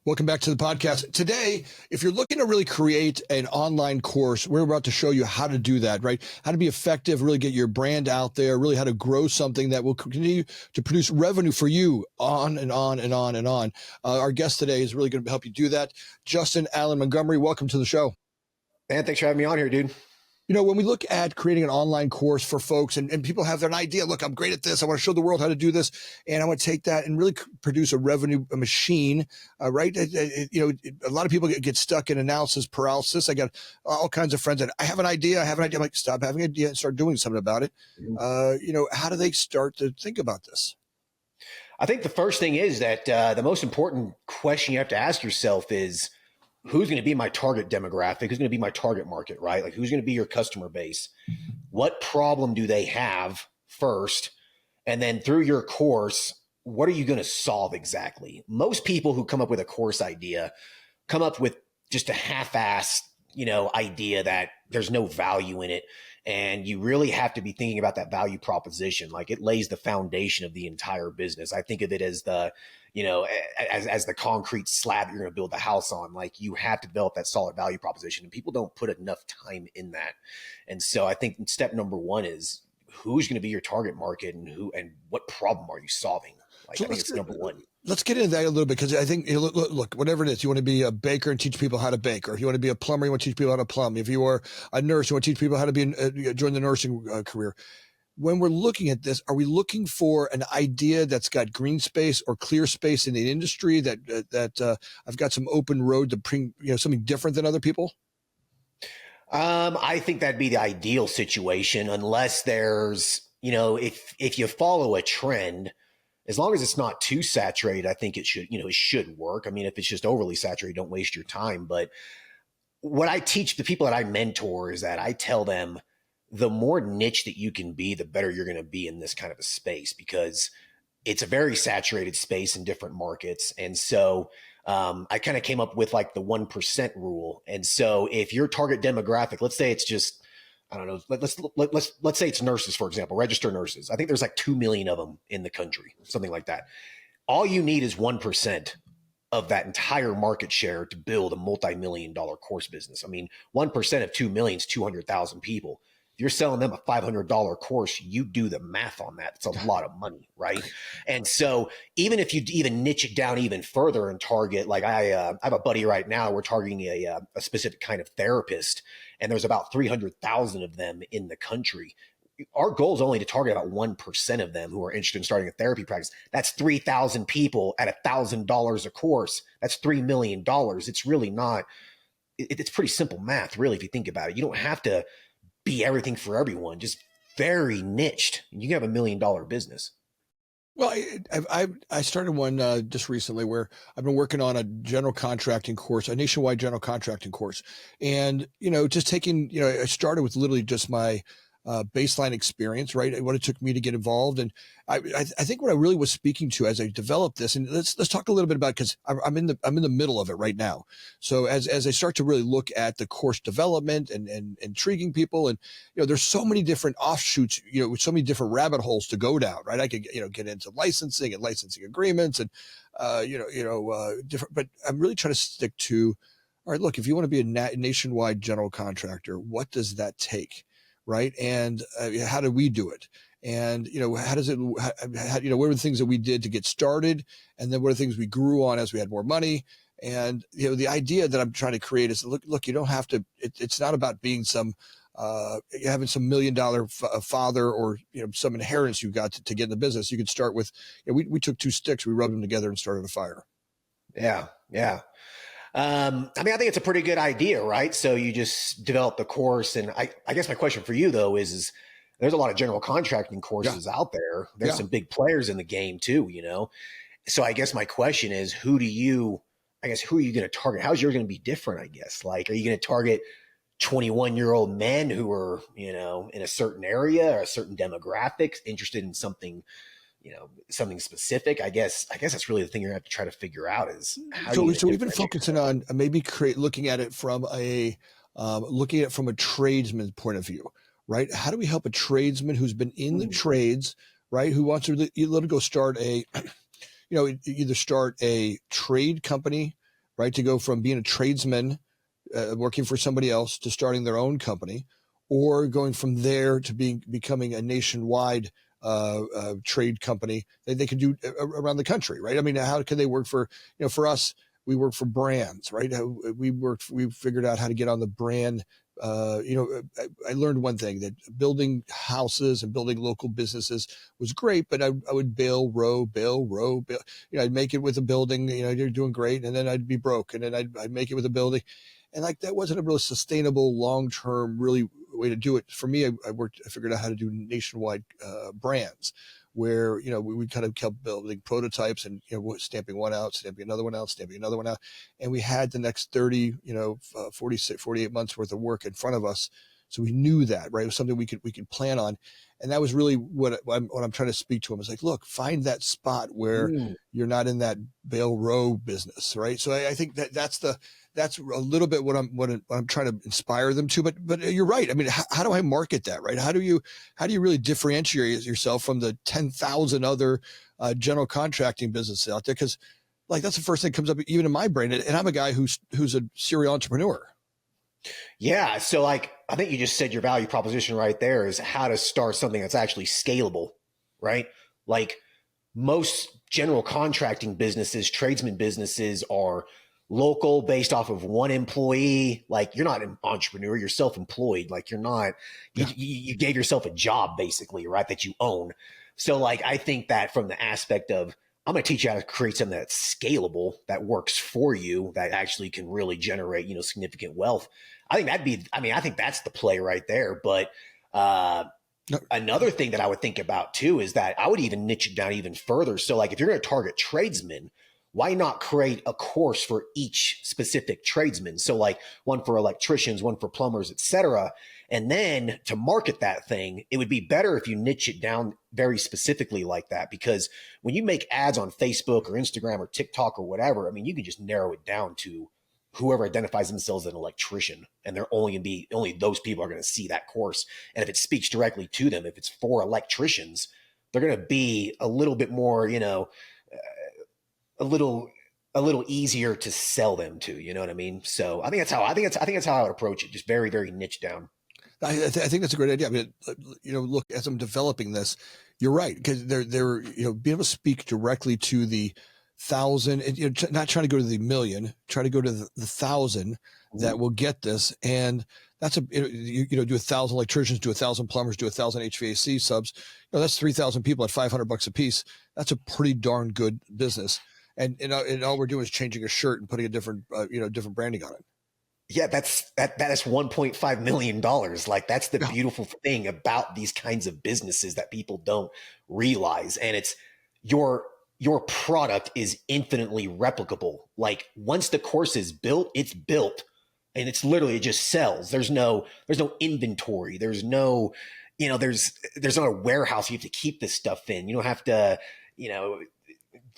Welcome back to the podcast. Today, if you're looking to really create an online course, we're about to show you how to do that, right? How to be effective, really get your brand out there, really how to grow something that will continue to produce revenue for you on and on and on and on. Our guest today is really going to help you do that. Justin Montgomery, welcome to the show. Man, thanks for having me on here, dude. You know, when we look at creating an online course for folks and people have an idea, look, I'm great at this. I want to show the world how to do this. And I want to take that and really produce a revenue machine, right? A lot of people get stuck in analysis paralysis. I got all kinds of friends that I have an idea. I'm like, stop having an idea and start doing something about it. How do they start to think about this? I think the first thing is that the most important question you have to ask yourself is, who's going to be my target demographic? Who's going to be my target market, right? Like, who's going to be your customer base? What problem do they have first? And then through your course, what are you going to solve exactly? Most people who come up with a course idea come up with just a half-assed, idea that there's no value in it. And you really have to be thinking about that value proposition. Like, it lays the foundation of the entire business. I think of it as the, as the concrete slab you're going to build the house on. Like, you have to develop that solid value proposition, and people don't put enough time in that. And so I think step number one is, who's going to be your target market and what problem are you solving? Like, so I think it's number one. Let's get into that a little bit, because I think, look, whatever it is, you want to be a baker and teach people how to bake, or if you want to be a plumber, you want to teach people how to plumb. If you are a nurse, you want to teach people how to join the nursing career. When we're looking at this, are we looking for an idea that's got green space or clear space in the industry that I've got some open road to bring, something different than other people? I think that'd be the ideal situation, unless there's, if you follow a trend, as long as it's not too saturated, I think it should work. I mean, if it's just overly saturated, don't waste your time. But what I teach the people that I mentor is that I tell them, the more niche that you can be, the better you're going to be in this kind of a space, because it's a very saturated space in different markets. And so I kind of came up with like the 1% rule. And so if your target demographic, let's say it's just, I don't know, let's say it's nurses, for example, registered nurses. I think there's like 2 million of them in the country, something like that. All you need is 1% of that entire market share to build a multi-million-dollar course business. I mean, 1% of 2 million is 200,000 people. If you're selling them a $500 course, you do the math on that. It's a lot of money, right? And so even if you even niche it down even further and target, like I have a buddy right now, we're targeting a specific kind of therapist, and there's about 300,000 of them in the country. Our goal is only to target about 1% of them who are interested in starting a therapy practice. That's 3,000 people at $1,000 a course. That's $3 million. It's really not, it's pretty simple math, really, if you think about it. You don't have to be everything for everyone, just very niched. You can have $1 million business. Well, I started one just recently where I've been working on a general contracting course, a nationwide general contracting course. And, just taking, I started with literally just my baseline experience, right? What it took me to get involved. And I think what I really was speaking to as I developed this, and let's talk a little bit about it, because I'm in the middle of it right now. So as I start to really look at the course development and intriguing people, and there's so many different offshoots, with so many different rabbit holes to go down, right? I could get into licensing and licensing agreements and different, but I'm really trying to stick to, all right, look, if you want to be a nationwide general contractor, what does that take? Right. And how do we do it? And, how does it, what are the things that we did to get started? And then what are the things we grew on as we had more money? And, the idea that I'm trying to create is, look, you don't have to, it's not about being some, having some $1 million father or, some inheritance you got to get in the business. You could start with, we took 2 sticks, we rubbed them together and started a fire. Yeah. Yeah. I think it's a pretty good idea, right? So you just develop the course. And I guess my question for you, though, is there's a lot of general contracting courses out there. There's some big players in the game, too, So I guess my question is, who are you going to target? How's yours going to be different, I guess? Like, are you going to target 21-year-old men who are, in a certain area or a certain demographics, interested in something, something specific? I guess that's really the thing you're gonna have to try to figure out is how. So we've been focusing on maybe looking at it from a tradesman point of view, right? How do we help a tradesman who's been in the trades, right? Who wants to go start either start a trade company right? To go from being a tradesman, working for somebody else, to starting their own company, or going from there to becoming a nationwide trade company that they could do around the country, right? I mean, how can they work for, for us, we work for brands, right? We figured out how to get on the brand. I learned one thing, that building houses and building local businesses was great, but I would bail, row, bail. I'd make it with a building, you're doing great. And then I'd be broke. And then I'd make it with a building. And like, that wasn't a real sustainable, long-term, really way to do it. For me, I figured out how to do nationwide brands, where, we kind of kept building prototypes and, stamping one out, stamping another one out, stamping another one out. And we had the next 30, 46, 48 months worth of work in front of us. So we knew that, right? It was something we could plan on. And that was really what I'm trying to speak to him, is like, look, find that spot where you're not in that bail row business, right? So I think that's a little bit what I'm trying to inspire them to. But you're right. I mean, how do I market that, right? How do you really differentiate yourself from the 10,000 other general contracting businesses out there? Because like, that's the first thing that comes up even in my brain. And I'm a guy who's a serial entrepreneur. Yeah. So like, I think you just said your value proposition right there, is how to start something that's actually scalable, right? Like, most general contracting businesses, tradesmen businesses, are local, based off of one employee. Like, you're not an entrepreneur, you're self-employed. Like, you're not, you gave yourself a job basically, right? That you own. So like, I think that from the aspect of, I'm going to teach you how to create something that's scalable, that works for you, that actually can really generate, significant wealth. I think that's the play right there. But another thing that I would think about too is that I would even niche it down even further. So like, if you're going to target tradesmen, why not create a course for each specific tradesman? So like, one for electricians, one for plumbers, etc. And then to market that thing, it would be better if you niche it down very specifically like that, because when you make ads on Facebook or Instagram or TikTok or whatever, I mean, you can just narrow it down to whoever identifies themselves as an electrician, and they're only those people are going to see that course. And if it speaks directly to them, if it's for electricians, they're going to be a little bit more, a little easier to sell them to, you know what I mean? So I think that's how I would approach it. Just very, very niche down. I think that's a great idea. I mean, look, as I'm developing this, you're right, because they're being able to speak directly to the thousand, and not trying to go to the million, try to go to the thousand that will get this. And that's do 1,000 electricians, do 1,000 plumbers, do 1,000 HVAC subs. That's 3,000 people at $500 a piece. That's a pretty darn good business. And all we're doing is changing a shirt and putting a different different branding on it. Yeah, that is $1.5 million. Like, that's the beautiful thing about these kinds of businesses that people don't realize. And it's your product is infinitely replicable. Like, once the course is built, it's built, and it's literally, it just sells. There's no inventory. There's no, there's not a warehouse you have to keep this stuff in. You don't have to,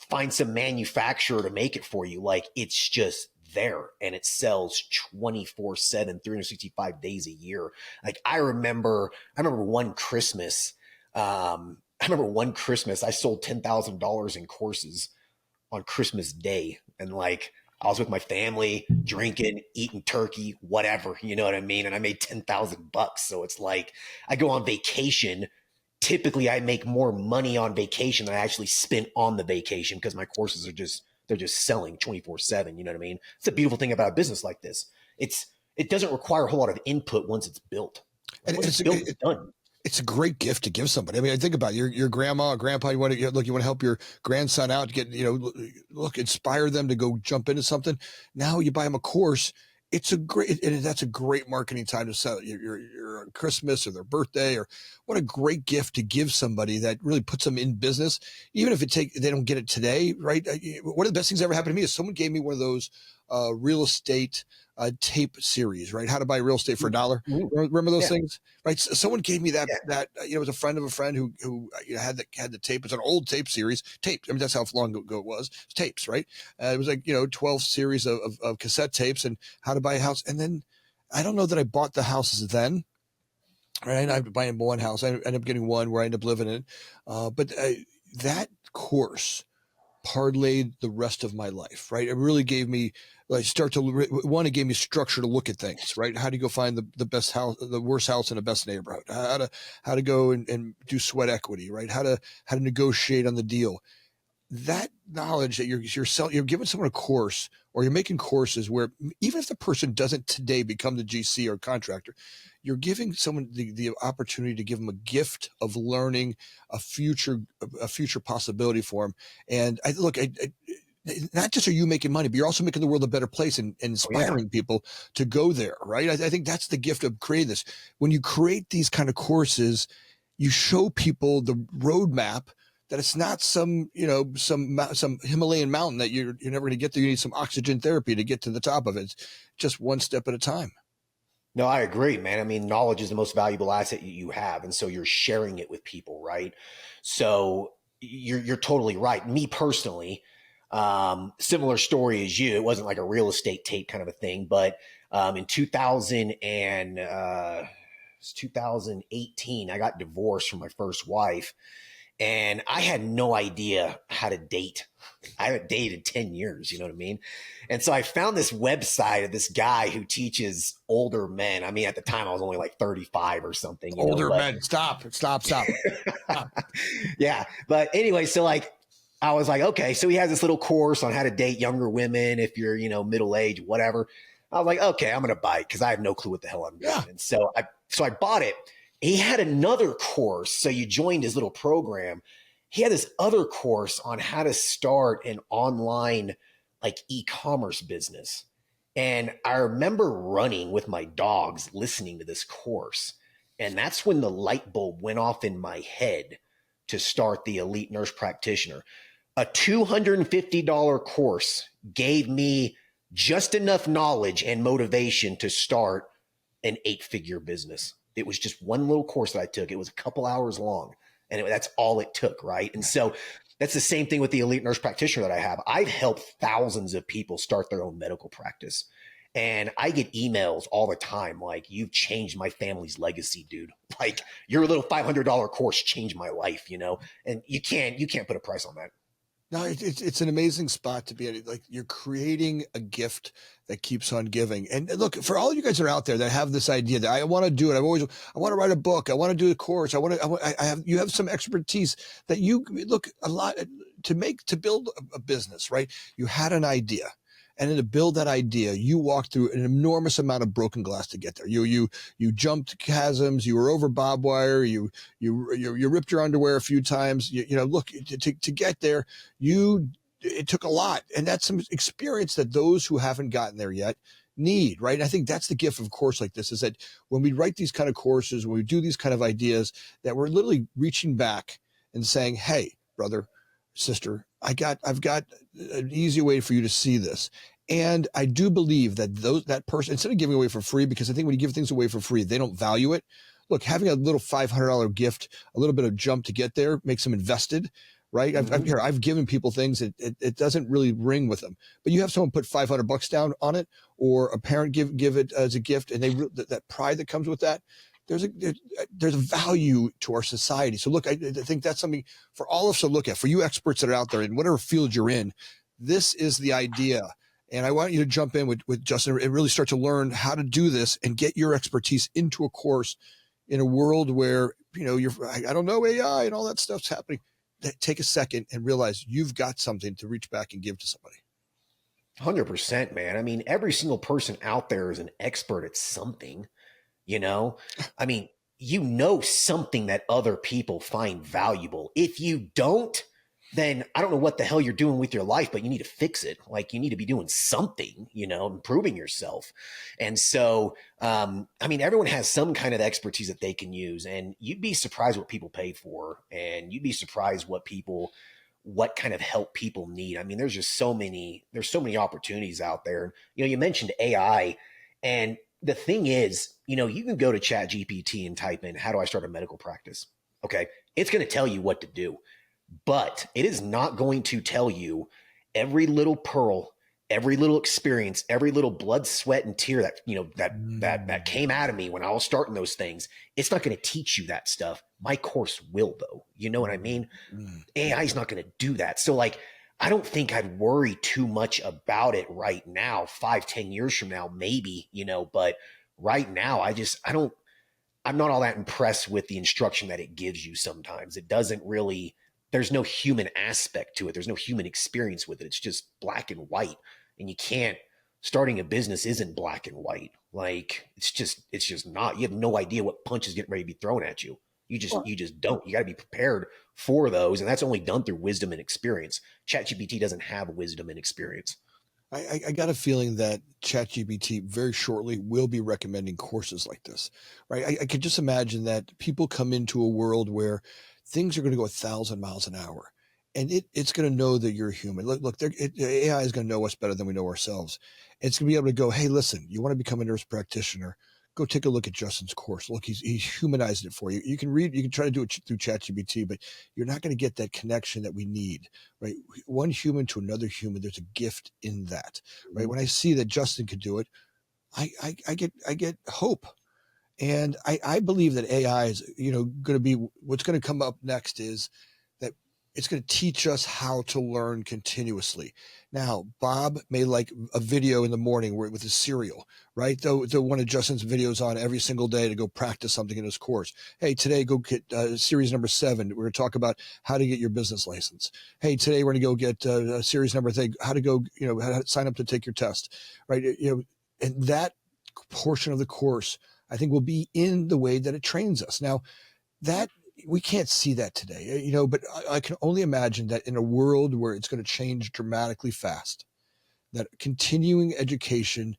find some manufacturer to make it for you. Like, it's just there, and it sells 24/7, 365 days a year. Like, I remember one Christmas, I sold $10,000 in courses on Christmas Day. And like, I was with my family, drinking, eating turkey, whatever, you know what I mean? And I made $10,000. So it's like, I go on vacation. Typically I make more money on vacation than I actually spent on the vacation, because my courses they're just selling 24/7. You know what I mean? It's a beautiful thing about a business like this. It doesn't require a whole lot of input once it's built. And once it's built, it's done. It's a great gift to give somebody. I mean, I think about your grandma or grandpa. You want to help your grandson out, to get, inspire them to go jump into something. Now you buy them a course. That's a great marketing time to sell your Christmas or their birthday, or what a great gift to give somebody that really puts them in business. Even if they don't get it today, right? One of the best things that ever happened to me is someone gave me one of those real estate tape series, right? How to buy real estate for $1. Remember those things, right? So someone gave me that. It was a friend of a friend who had the tape. It's an old tape series. Tape. I mean, that's how long ago it was. It's tapes, right? It was like 12 series of cassette tapes, and how to buy a house. And then I don't know that I bought the houses then. Right? I ended up buying one house. I ended up getting one where I ended up living in. But that course parlayed the rest of my life, right? It really gave me, like, it gave me structure to look at things, right? How to go find the best house, the worst house in the best neighborhood, how to go and do sweat equity, right? How to negotiate on the deal. That knowledge that you're giving someone a course, or you're making courses where even if the person doesn't today become the GC or contractor, you're giving someone the opportunity to give them a gift of learning, a future possibility for them. And not just are you making money, but you're also making the world a better place and inspiring people to go there, right? I think that's the gift of creating this. When you create these kind of courses, you show people the roadmap, that it's not some Himalayan mountain that you're never going to get there. You need some oxygen therapy to get to the top of it. It's just one step at a time. No, I agree, man. I mean, knowledge is the most valuable asset you have. And so you're sharing it with people, right? So you're totally right. Me personally, similar story as you. It wasn't like a real estate tape kind of a thing, but in 2018, I got divorced from my first wife. And I had no idea how to date. I haven't dated 10 years, you know what I mean? And so I found this website of this guy who teaches older men. I mean, at the time I was only like 35 or something. Older men, stop. Yeah. But anyway, so like, I was like, okay, so he has this little course on how to date younger women if you're, middle age, whatever. I was like, okay, I'm going to buy it because I have no clue what the hell I'm doing. Yeah. And so I bought it. He had another course. So you joined his little program. He had this other course on how to start an online like e-commerce business. And I remember running with my dogs, listening to this course. And that's when the light bulb went off in my head to start the Elite Nurse Practitioner. A $250 course gave me just enough knowledge and motivation to start an 8-figure business. It was just one little course that I took. It was a couple hours long, and that's all it took, right? And so that's the same thing with the Elite Nurse Practitioner that I have. I've helped thousands of people start their own medical practice. And I get emails all the time like, you've changed my family's legacy, dude. Like, your little $500 course changed my life, and you can't put a price on that. No, it's an amazing spot to be at. Like, you're creating a gift that keeps on giving. And look, for all you guys that are out there that have this idea that I want to do it, I want to write a book, I want to do a course, you have some expertise that you look a lot to build a business, right? You had an idea. And then to build that idea, you walked through an enormous amount of broken glass to get there. You jumped chasms. You were over barbed wire. You ripped your underwear a few times. Look, to get there, it took a lot, and that's some experience that those who haven't gotten there yet need, right? And I think that's the gift of a course like this, is that when we write these kind of courses, when we do these kind of ideas, that we're literally reaching back and saying, "Hey, brother, sister, I've got an easy way for you to see this." And I do believe that that person, instead of giving away for free, because I think when you give things away for free, they don't value it. Look, having a little $500 gift, a little bit of jump to get there, makes them invested, right? Mm-hmm. I've given people things that it doesn't really ring with them, but you have someone put $500 down on it, or a parent give it as a gift, and that pride that comes with that. There's a value to our society. So look, I think that's something for all of us to look at. For you experts that are out there in whatever field you're in, this is the idea. And I want you to jump in with Justin and really start to learn how to do this and get your expertise into a course in a world where, I don't know, AI and all that stuff's happening. Take a second and realize you've got something to reach back and give to somebody. 100%, man. I mean, every single person out there is an expert at something. I mean, something that other people find valuable. If you don't, then I don't know what the hell you're doing with your life, but you need to fix it. Like, you need to be doing something, improving yourself. And so, everyone has some kind of expertise that they can use, and you'd be surprised what people pay for, and you'd be surprised what kind of help people need. I mean, there's so many opportunities out there. You mentioned AI, and the thing is, you can go to ChatGPT and type in, how do I start a medical practice? Okay. It's going to tell you what to do, but it is not going to tell you every little pearl, every little experience, every little blood, sweat, and tear that came out of me when I was starting those things. It's not going to teach you that stuff. My course will, though. You know what I mean? AI is not going to do that. So like, I don't think I'd worry too much about it right now. 5, 10 years from now, maybe, but right now, I'm not all that impressed with the instruction that it gives you sometimes. It doesn't really, there's no human aspect to it. There's no human experience with it. It's just black and white. And you can't, starting a business isn't black and white. Like it's just not. You have no idea what punch is getting ready to be thrown at you. You just don't. You got to be prepared for those. And that's only done through wisdom and experience. ChatGPT doesn't have wisdom and experience. I got a feeling that ChatGPT very shortly will be recommending courses like this, right? I could just imagine that people come into a world where things are going to go 1,000 miles an hour, and it's going to know that you're human. Look, AI is going to know us better than we know ourselves. It's going to be able to go, hey, listen, you want to become a nurse practitioner? Go take a look at Justin's course. Look, he's humanized it for you. You can try to do it through ChatGPT, but you're not going to get that connection that we need, right? One human to another human. There's a gift in that, right? When I see that Justin could do it, I get hope, and I believe that AI is going to be what's going to come up next is that it's going to teach us how to learn continuously. Now, Bob may like a video in the morning with his cereal, right? Though one of Justin's videos on every single day to go practice something in his course. Hey, today go get series number 7. We're going to talk about how to get your business license. Hey, today we're going to go get series number 3, how to go, how to sign up to take your test, right? And that portion of the course, I think, will be in the way that it trains us. Now, that we can't see that today, but I can only imagine that in a world where it's going to change dramatically fast, that continuing education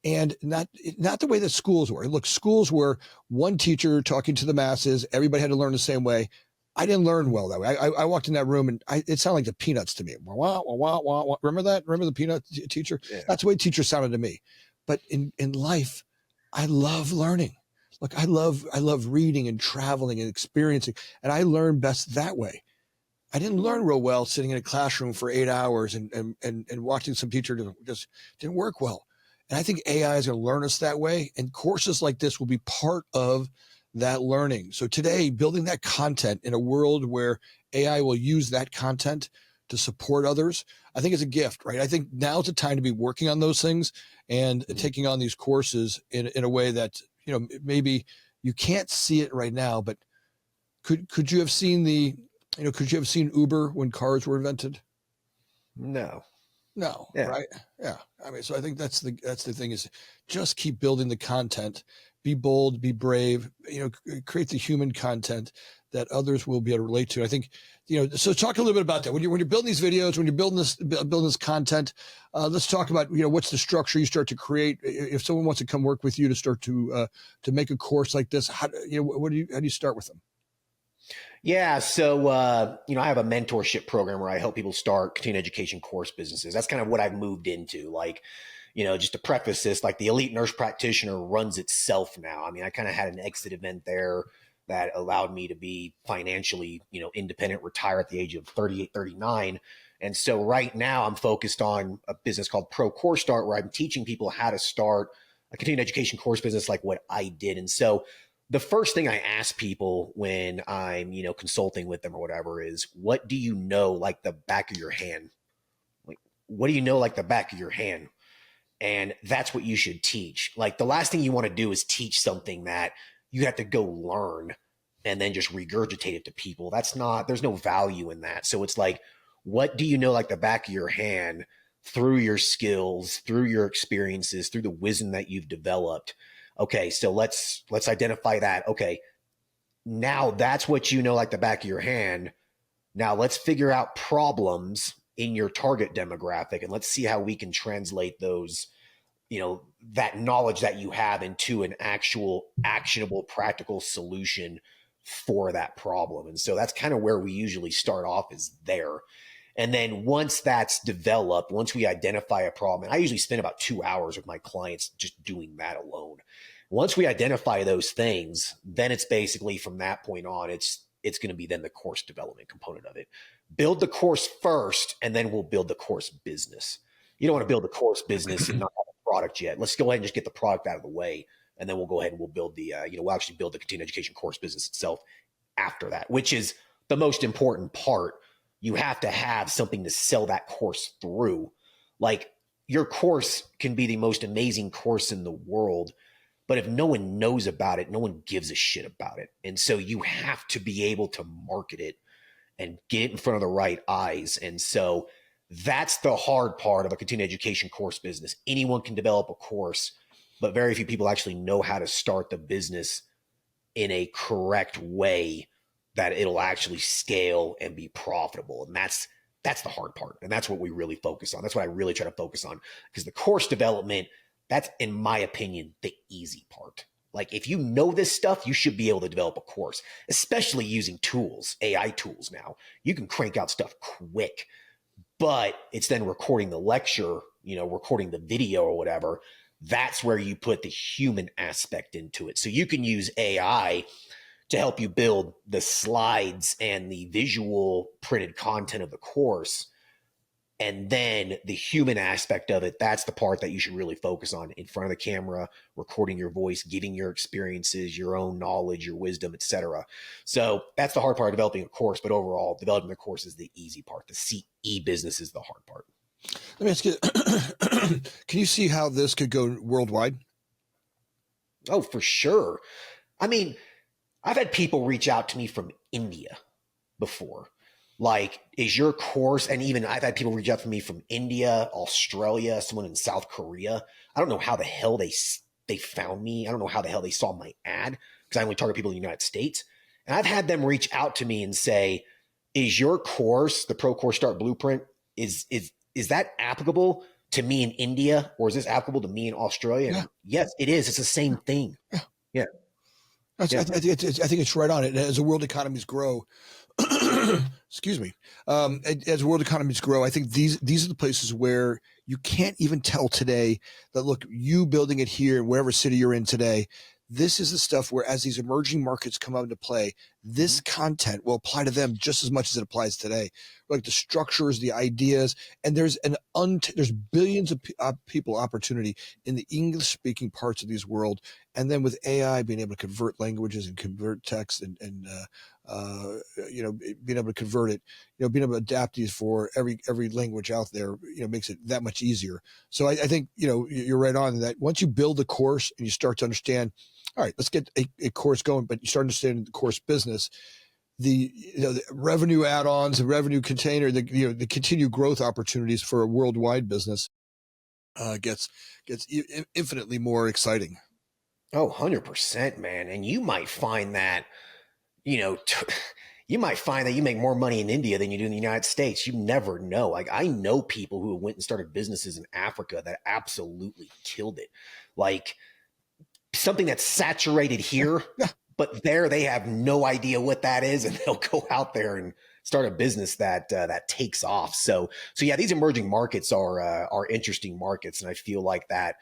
and not the way that schools were. Look, schools were one teacher talking to the masses. Everybody had to learn the same way. I didn't learn well that way. I walked in that room and it sounded like the Peanuts to me. Wah, wah, wah, wah, wah. Remember that? Remember the Peanut teacher? Yeah. That's the way teachers sounded to me. But in life, I love learning. Look, I love reading and traveling and experiencing, and I learn best that way. I didn't learn real well sitting in a classroom for 8 hours and watching some teacher just didn't work well. And I think AI is going to learn us that way, and courses like this will be part of that learning. So today, building that content in a world where AI will use that content to support others, I think is a gift, right? I think now's the time to be working on those things and taking on these courses in a way that, maybe you can't see it right now, but could you have seen could you have seen Uber when cars were invented? No. No, Yeah. right? Yeah. I mean, so I think that's the thing is just keep building the content, be bold, be brave, create the human content that others will be able to relate to. I think, so talk a little bit about that. When you're building these videos, when you're building this content, let's talk about, what's the structure you start to create. If someone wants to come work with you to start to make a course like this, how do you start with them? Yeah. So, I have a mentorship program where I help people start continuing education course businesses. That's kind of what I've moved into. Like, just to preface this, like the Elite Nurse Practitioner runs itself now. I mean, I kind of had an exit event there that allowed me to be financially, independent, retire at the age of 38, 39. And so right now I'm focused on a business called Pro Course Start, where I'm teaching people how to start a continuing education course business like what I did. And so the first thing I ask people when I'm, consulting with them or whatever is, what do you know like the back of your hand? Like, what do you know like the back of your hand? And that's what you should teach. Like the last thing you want to do is teach something that you have to go learn and then just regurgitate it to people. There's no value in that. So it's like, what do you know like the back of your hand through your skills, through your experiences, through the wisdom that you've developed? Okay, so let's identify that. Okay, now that's what you know like the back of your hand. Now let's figure out problems in your target demographic and let's see how we can translate those, that knowledge that you have into an actual actionable, practical solution for that problem. And so that's kind of where we usually start off, is there. And then once that's developed, once we identify a problem, and I usually spend about 2 hours with my clients just doing that alone. Once we identify those things, then it's basically from that point on, it's going to be then the course development component of it. Build the course first, and then we'll build the course business. You don't want to build the course business and not have a product yet. Let's go ahead and just get the product out of the way, and then we'll go ahead and we'll build the, we'll actually build the continuing education course business itself after that, which is the most important part. you have to have something to sell that course through. Like your course can be the most amazing course in the world, but if no one knows about it, no one gives a shit about it. And so you have to be able to market it and get it in front of the right eyes. And so that's the hard part of a continuing education course business. Anyone can develop a course, but very few people actually know how to start the business in a correct way that it'll actually scale and be profitable. And that's the hard part. And that's what we really focus on. That's what I really try to focus on, because the course development, that's, in my opinion, the easy part. Like if you know this stuff, you should be able to develop a course, especially using tools, AI tools now. You can crank out stuff quick, but it's then recording the lecture, recording the video or whatever. That's where you put the human aspect into it. So you can use AI to help you build the slides and the visual printed content of the course. And then the human aspect of it, that's the part that you should really focus on, in front of the camera, recording your voice, giving your experiences, your own knowledge, your wisdom, etc. So that's the hard part of developing a course. But overall, developing a course is the easy part. The CE business is the hard part. Let me ask you, can you see how this could go worldwide? Oh, for sure. I mean, I've had people reach out to me from India before. Like, is your course, and even I've had people reach out to me from India, Australia, someone in South Korea. I don't know how the hell they found me. I don't know how the hell they saw my ad, because I only target people in the United States. And I've had them reach out to me and say, is your course, the Pro Course Start Blueprint, is that applicable to me in India, or is this applicable to me in Australia? Yeah. And yes, it is. It's the same thing. Yeah. Yeah. I think it's right on it. As the world economies grow, excuse me, as world economies grow, I think these are the places where you can't even tell today that, look, you building it here in wherever city you're in today, this is the stuff where, as these emerging markets come out into play, this content will apply to them just as much as it applies today. Like the structures, the ideas, and there's there's billions of people opportunity in the English speaking parts of these world. And then with AI being able to convert languages and convert text and being able to convert it, being able to adapt these for every language out there, makes it that much easier. So I think, you're right on that. Once you build a course and you start to understand, all right, let's get a course going, but you start understanding the course business, the revenue add-ons, the revenue container, the continued growth opportunities for a worldwide business gets infinitely more exciting. Oh, 100%, man. And you might find that, you might find that you make more money in India than you do in the United States. You never know. Like, I know people who went and started businesses in Africa that absolutely killed it. Like, something that's saturated here, but there they have no idea what that is, and they'll go out there and start a business that takes off. So yeah, these emerging markets are interesting markets, and I feel like that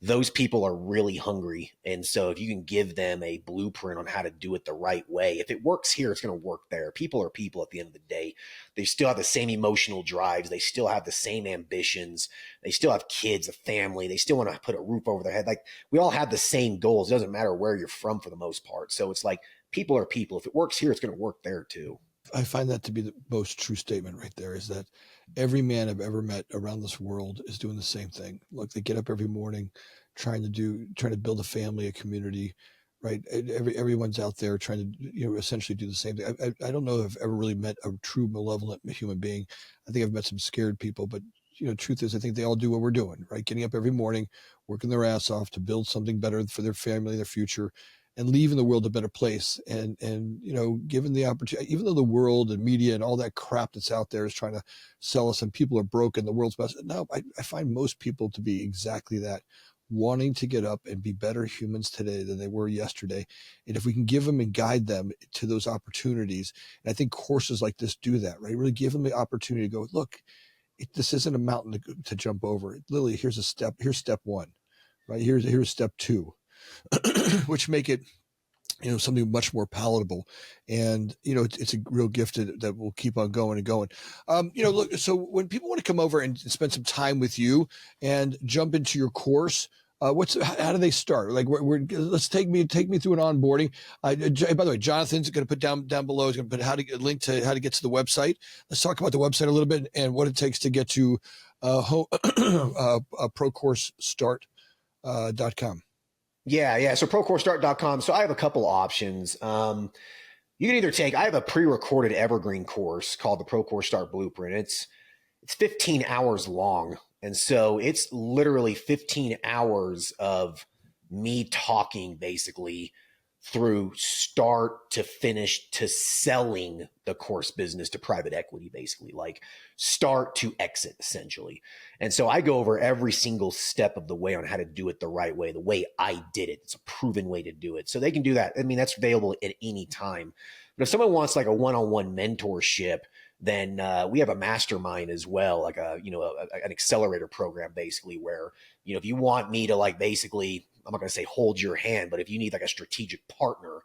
those people are really hungry. And so if you can give them a blueprint on how to do it the right way, if it works here, it's going to work there. People are people at the end of the day. They still have the same emotional drives. They still have the same ambitions. They still have kids, a family. They still want to put a roof over their head. Like, we all have the same goals. It doesn't matter where you're from for the most part. So it's like, people are people. If it works here, it's going to work there too. I find that to be the most true statement right there, is that every man I've ever met around this world is doing the same thing. Look, they get up every morning trying to build a family, a community, right? Everyone's out there trying to, essentially do the same thing. I don't know if I've ever really met a true malevolent human being. I think I've met some scared people, but truth is, I think they all do what we're doing, right? Getting up every morning, working their ass off to build something better for their family, their future, and leaving the world a better place. And given the opportunity, even though the world and media and all that crap that's out there is trying to sell us and people are broken, the world's best. No, I find most people to be exactly that, wanting to get up and be better humans today than they were yesterday. And if we can give them and guide them to those opportunities, and I think courses like this do that, right? Really give them the opportunity to go, look, this isn't a mountain to jump over. Literally, here's step one, right? Here's step two, which make it, something much more palatable. And, it's a real gift that will keep on going and going. Look, so when people want to come over and spend some time with you and jump into your course, how do they start? Like, let's take me through an onboarding. By the way, Jonathan's going to put down below. He's going to put a link to how to get to the website. Let's talk about the website a little bit and what it takes to get to ProCourseStart.com. Yeah. So ProCourseStart.com. So I have a couple options. You can either I have a pre-recorded evergreen course called the ProCourse Start Blueprint. It's 15 hours long. And so it's literally 15 hours of me talking basically through start to finish to selling the course business to private equity, basically like start to exit essentially. And so I go over every single step of the way on how to do it the right way, the way I did it. It's a proven way to do it. So they can do that. I mean, that's available at any time. But if someone wants like a one-on-one mentorship, then we have a mastermind as well, like an accelerator program, basically, where, if you want me to like basically, I'm not going to say hold your hand, but if you need like a strategic partner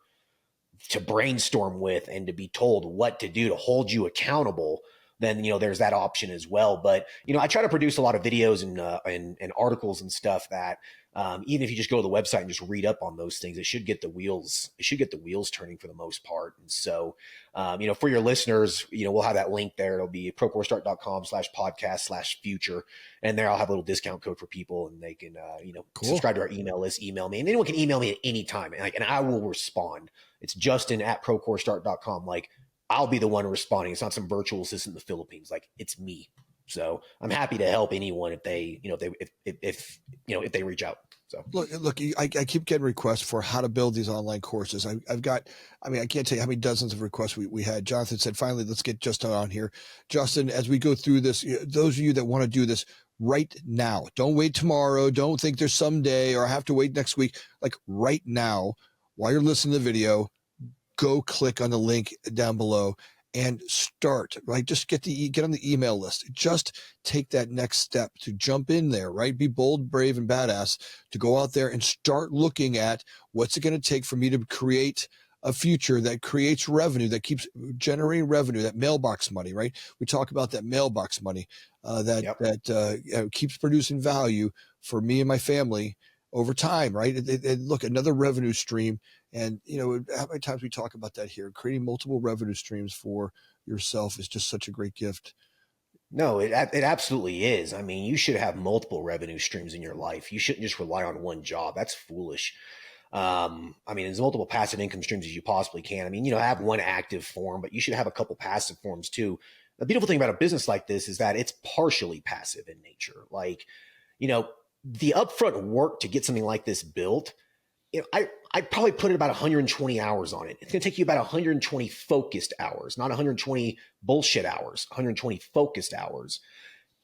to brainstorm with and to be told what to do to hold you accountable, then, there's that option as well. But, I try to produce a lot of videos and articles and stuff that even if you just go to the website and just read up on those things, it should get the wheels turning for the most part. And so, for your listeners, we'll have that link there. It'll be ProCourseStart.com/podcast/future. And there I'll have a little discount code for people, and they can, Cool. subscribe to our email list, email me, and anyone can email me at any time. And I will respond. It's Justin@ProCourseStart.com. Like, I'll be the one responding. It's not some virtual assistant in the Philippines. Like, it's me. So I'm happy to help anyone if they, if they reach out. So look, I keep getting requests for how to build these online courses. I've got, I can't tell you how many dozens of requests we had. Jonathan said, finally, let's get Justin on here. Justin, as we go through this, those of you that want to do this right now, don't wait tomorrow. Don't think there's someday or I have to wait next week. Like right now, while you're listening to the video, go click on the link down below and start, right? Just get on the email list. Just take that next step to jump in there, right? Be bold, brave, and badass to go out there and start looking at what's it going to take for me to create a future that creates revenue, that keeps generating revenue, that mailbox money, right? We talk about that mailbox money that keeps producing value for me and my family over time, right? Look, another revenue stream. And, how many times we talk about that here, creating multiple revenue streams for yourself is just such a great gift. No, it absolutely is. I mean, you should have multiple revenue streams in your life. You shouldn't just rely on one job. That's foolish. As multiple passive income streams as you possibly can. Have one active form, but you should have a couple passive forms too. The beautiful thing about a business like this is that it's partially passive in nature. Like, the upfront work to get something like this built, I'd probably put about 120 hours on it. It's going to take you about 120 focused hours, not 120 bullshit hours, 120 focused hours,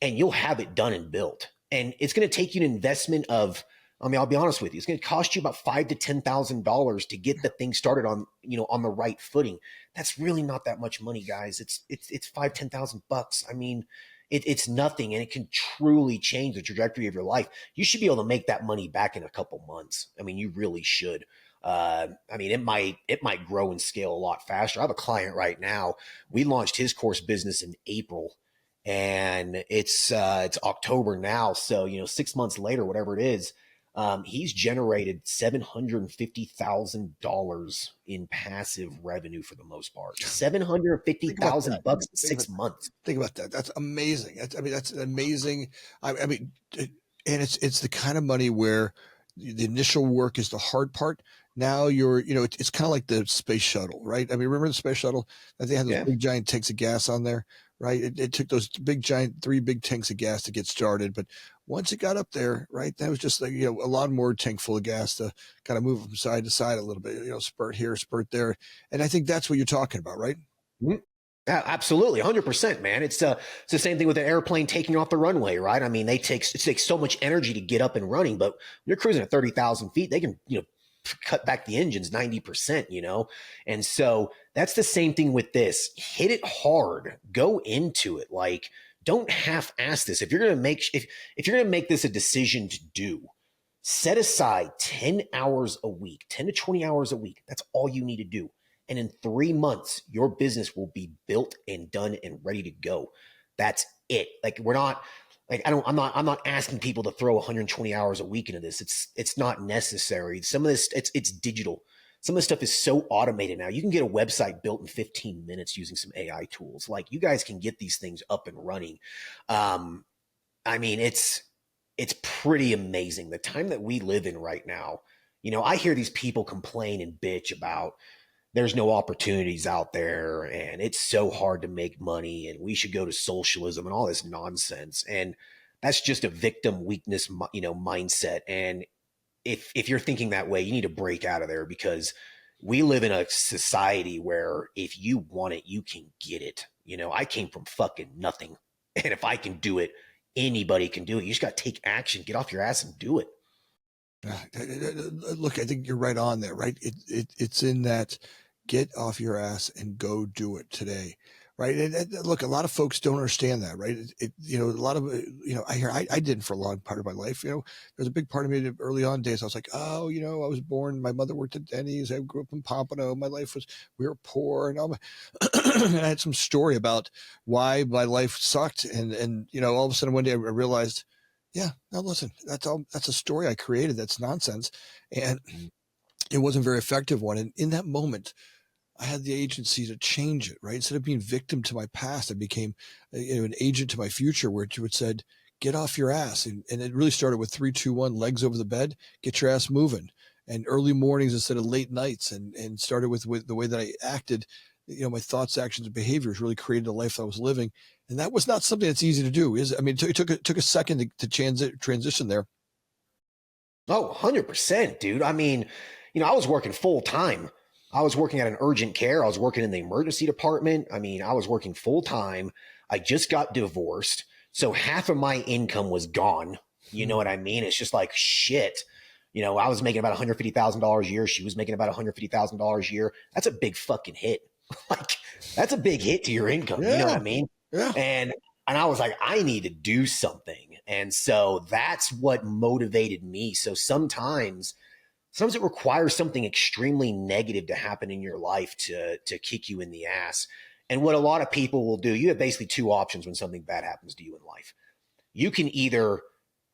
and you'll have it done and built. And it's going to take you an investment of, I'll be honest with you, it's going to cost you about $5,000 to $10,000 to get the thing started on, on the right footing. That's really not that much money, guys. It's $5,000-$10,000. It's nothing, and it can truly change the trajectory of your life. You should be able to make that money back in a couple months. You really should. It might grow and scale a lot faster. I have a client right now. We launched his course business in April, and it's October now. So 6 months later, whatever it is, he's generated $750,000 in passive revenue for the most part. $750,000 in 6 months. Think about that. That's amazing. That's amazing. And it's the kind of money where the initial work is the hard part. Now it's kind of like the space shuttle, right? Remember the space shuttle that they had those big giant tanks of gas on there, right? It took those three big tanks of gas to get started, but once it got up there, right, that was just like, a lawnmower tank full of gas to kind of move from side to side a little bit, spurt here, spurt there. And I think that's what you're talking about, right? Mm-hmm. Absolutely. 100%, man. It's the same thing with an airplane taking off the runway, right? It takes so much energy to get up and running, but when you're cruising at 30,000 feet, they can, cut back the engines 90%, And so that's the same thing with this. Hit it hard, go into it. Like, don't half-ass this. If you're going to make this a decision to do, set aside 10 hours a week, 10 to 20 hours a week. That's all you need to do. And in 3 months, your business will be built and done and ready to go. That's it. Like, we're not, Like I'm not asking people to throw 120 hours a week into this. It's not necessary. Some of this, it's digital. Some of this stuff is so automated now. You can get a website built in 15 minutes using some AI tools. Like, you guys can get these things up and running. I mean, it's pretty amazing the time that we live in right now. I hear these people complain and bitch about there's no opportunities out there and it's so hard to make money and we should go to socialism and all this nonsense. And that's just a victim weakness, mindset. And if you're thinking that way, you need to break out of there, because we live in a society where if you want it, you can get it. I came from fucking nothing. And if I can do it, anybody can do it. You just got to take action, get off your ass and do it. Look, I think you're right on there, right? It's in that get off your ass and go do it today, right? And look, a lot of folks don't understand that, right? A lot of, I didn't for a long part of my life. There's a big part of me early on days. I was like, oh, I was born, my mother worked at Denny's. I grew up in Pompano. My life we were poor. And and I had some story about why my life sucked. And all of a sudden one day I realized, yeah, now listen, that's a story I created. That's nonsense. And it wasn't a very effective one. And in that moment, I had the agency to change it, right? Instead of being victim to my past, I became an agent to my future, where it said, get off your ass. And it really started with 3, 2, 1, legs over the bed, get your ass moving. And early mornings instead of late nights, and started with the way that I acted. My thoughts, actions, and behaviors really created a life I was living. And that was not something that's easy to do. It took a second to transition there. Oh, 100%, dude. I mean, I was working full time. I was working at an urgent care. I was working in the emergency department. I mean, I was working full time. I just got divorced. So half of my income was gone. You know what I mean? It's just like, shit. I was making about $150,000 a year. She was making about $150,000 a year. That's a big fucking hit. Like, that's a big hit to your income. Yeah. You know what I mean? Yeah. And I was like, I need to do something. And so that's what motivated me. So sometimes it requires something extremely negative to happen in your life to kick you in the ass. And what a lot of people will do, you have basically two options when something bad happens to you in life. You can either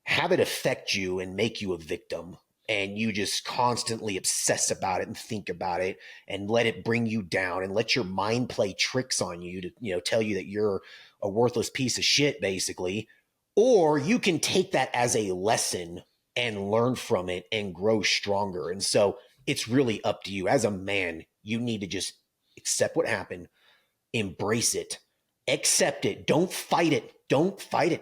have it affect you and make you a victim, and you just constantly obsess about it and think about it and let it bring you down and let your mind play tricks on you to, tell you that you're a worthless piece of shit, basically. Or you can take that as a lesson and learn from it and grow stronger. And so it's really up to you. As a man, you need to just accept what happened, embrace it, accept it. Don't fight it. Don't fight it.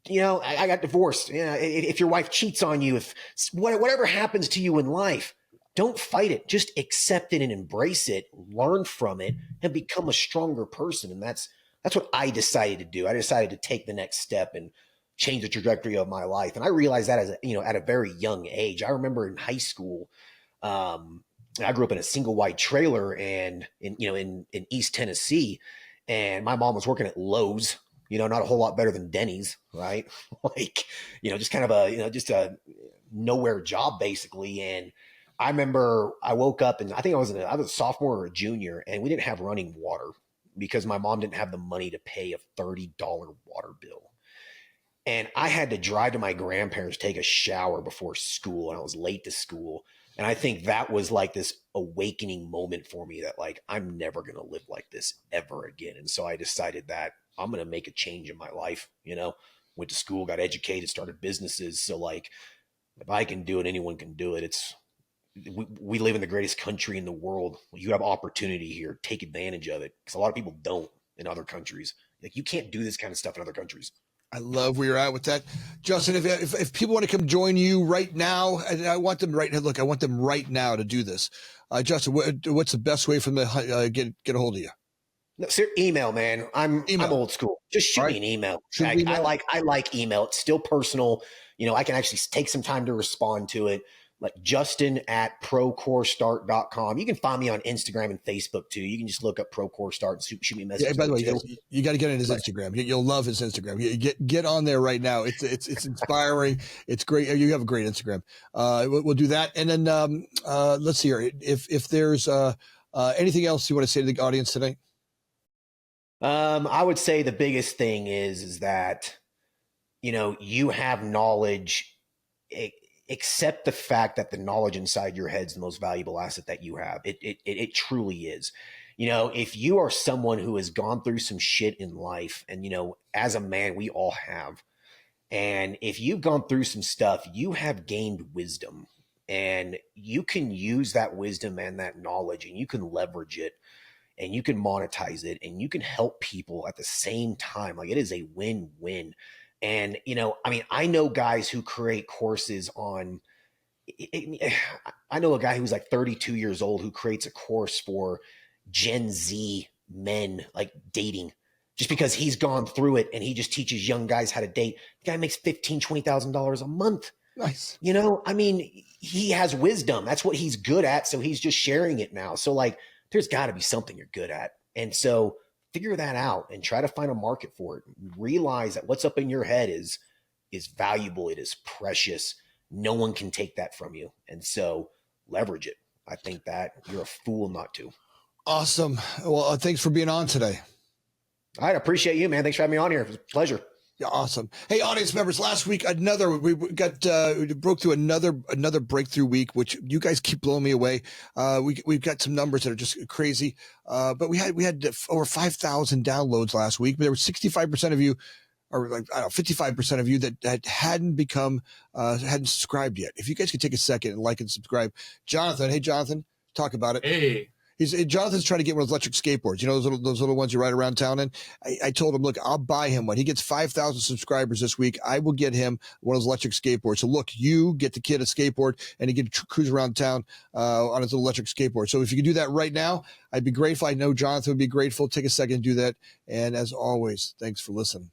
I got divorced. If your wife cheats on you, if whatever happens to you in life, don't fight it. Just accept it and embrace it, learn from it, and become a stronger person. And that's what I decided to do. I decided to take the next step and change the trajectory of my life. And I realized that at a very young age. I remember in high school, I grew up in a single wide trailer and in East Tennessee, and my mom was working at Lowe's, not a whole lot better than Denny's, right? Like, just kind of just a nowhere job basically. And I remember I woke up and I think I was a sophomore or a junior, and we didn't have running water because my mom didn't have the money to pay a $30 water bill. And I had to drive to my grandparents, take a shower before school, and I was late to school. And I think that was like this awakening moment for me that, like, I'm never going to live like this ever again. And so I decided that I'm going to make a change in my life, went to school, got educated, started businesses. So, like, if I can do it, anyone can do it. We live in the greatest country in the world. You have opportunity here. Take advantage of it, because a lot of people don't in other countries. Like, you can't do this kind of stuff in other countries. I love where you're at with that, Justin. If people want to come join you right now, and I want them I want them right now to do this. Justin, what's the best way for them to get a hold of you? No, sir, email, man. I'm old school. Just shoot me an email. I like email. It's still personal. I can actually take some time to respond to it. Like Justin@procorestart.com. You can find me on Instagram and Facebook too. You can just look up Procore Start and shoot me a message. Yeah, by the way, you got to get in his Instagram. You'll love his Instagram. Get on there right now. It's inspiring. It's great. You have a great Instagram. We'll do that. And then let's see here. If there's anything else you want to say to the audience tonight? I would say the biggest thing is that you have knowledge. Accept the fact that the knowledge inside your head is the most valuable asset that you have. It truly is. If you are someone who has gone through some shit in life, and as a man, we all have. And if you've gone through some stuff, you have gained wisdom, and you can use that wisdom and that knowledge, and you can leverage it, and you can monetize it, and you can help people at the same time. Like, it is a win-win. And, I know guys who create courses on, I know a guy who's like 32 years old who creates a course for Gen Z men, like dating, just because he's gone through it, and he just teaches young guys how to date. The guy makes $15,000-$20,000 a month. Nice. He has wisdom. That's what he's good at. So he's just sharing it now. So like, there's got to be something you're good at. And so figure that out and try to find a market for it. Realize that what's up in your head is valuable. It is precious. No one can take that from you. And so leverage it. I think that you're a fool not to. Awesome. Well, thanks for being on today. All right. I appreciate you, man. Thanks for having me on here. It was a pleasure. Yeah, awesome. Hey, audience members, last week, we broke through another breakthrough week, which you guys keep blowing me away. We've got some numbers that are just crazy. But we had over 5,000 downloads last week, but there were 65% of you, or like, I don't know, 55% of you that hadn't subscribed yet. If you guys could take a second and like and subscribe. Jonathan, hey, Jonathan, talk about it. Hey. Jonathan's trying to get one of those electric skateboards. Those little ones you ride around town in. I told him, look, I'll buy him one. He gets 5,000 subscribers this week. I will get him one of those electric skateboards. So look, you get the kid a skateboard, and he can cruise around town on his little electric skateboard. So if you could do that right now, I'd be grateful. I know Jonathan would be grateful. Take a second to do that. And as always, thanks for listening.